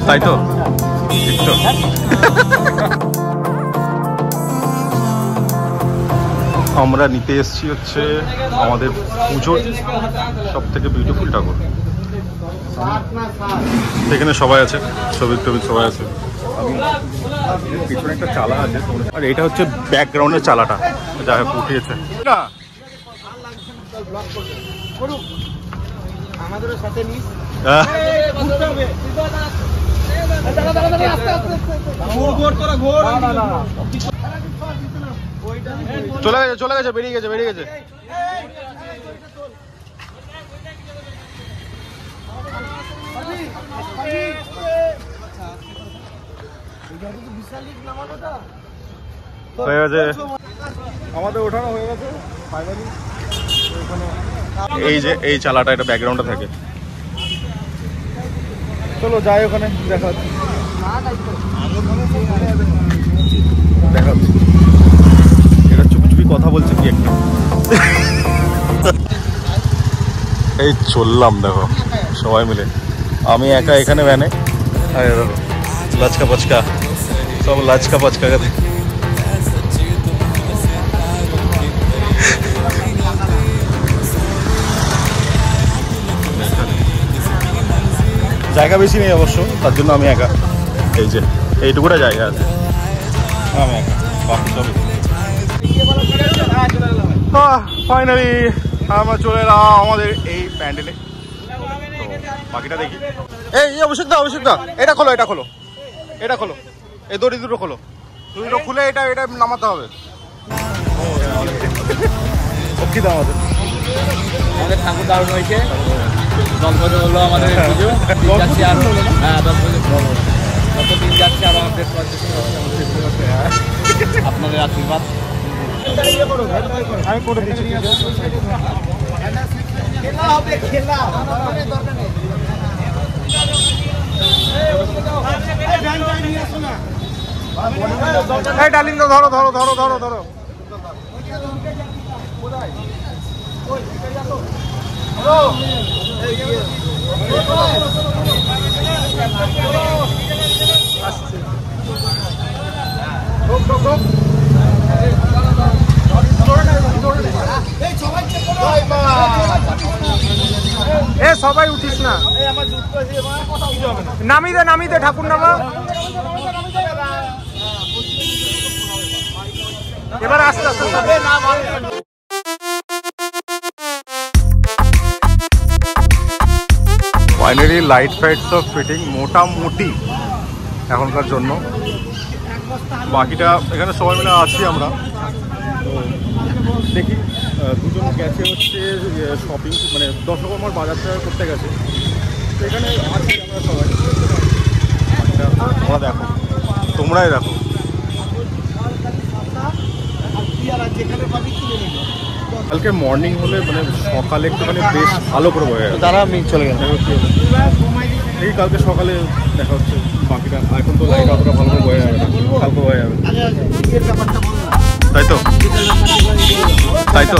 তাই তো ঠিক তো। আমরা নিতে এসেছি হচ্ছে আমাদের পুজোর সব থেকে বিউটিফুল ঠাকুর। এখানে সবাই আছে, ছবি টবি সবাই আছে। পিছনে একটা চালা আছে, আর এটা হচ্ছে ব্যাকগ্রাউন্ডের চালাটা যা হোক উঠিয়েছে না। চলে গেছে বেরিয়ে গেছে। হয়ে গেছে আমাদের ওঠানো হয়ে গেছে ফাইনালি। এই যে এই চালাটা এটা ব্যাকগ্রাউন্ডে থাকে। চলো যাই ওখানে দেখা হচ্ছে। এটা চুপি কথা বলছে কি একটা। এই চললাম দেখো সবাই মিলে, আমি একা এখানে ভ্যানে, আর দেখো লাচকা পচকা সব লাচকা পচকা গেছে। জায়গা বেশি নেই অবশ্য, তার জন্য আমি একা। এই যে এইটুকুটা জায়গা আছে, আমি একা। ফাইনালি আমরা চলে এলাম আমাদের এই প্যান্ডেলে। বাকিটা দেখি। এই অভিষেক দা এটা খোলো এই দড়ি দুটো খোলো, দুটো খুলে এটা নামাতে হবে। আমাদের ঠাকুর দারুণ হয়েছে। 10 বছর হলো আমাদের পুজো, যাচ্ছি আর হ্যাঁ 10 বছর যতদিন যাচ্ছে আর আমাদের আপনাদের আশীর্বাদ আমি করে দিচ্ছি। এই ডালিং তো ধরো। সবাই উঠিস না, নামি দে ঠাকুর নামা। এবার আস্তে আস্তে ফাইনালি লাইট ফাইট সব ফিটিং মোটামুটি এখনকার জন্য। বাকিটা এখানে সবাই মিলে আছি আমরা। তো দেখি দুজন গেছে হচ্ছে শপিং, মানে দশকর্মার বাজারটা করতে গেছে। তো এখানে আছি আমরা সবাই। তোমরা দেখো, তোমরাই দেখো। কালকে মর্নিং হলে মানে সকালে একটুখানি বেশ ভালো করে বয়ে গেছে। তারা আমি চলে গেল এই কালকে সকালে দেখা হচ্ছে। বাকিটা এখন তো লাইট অতটা ভালো করে বয়ে যাবে না, কালকে বয়ে যাবে। তাই তো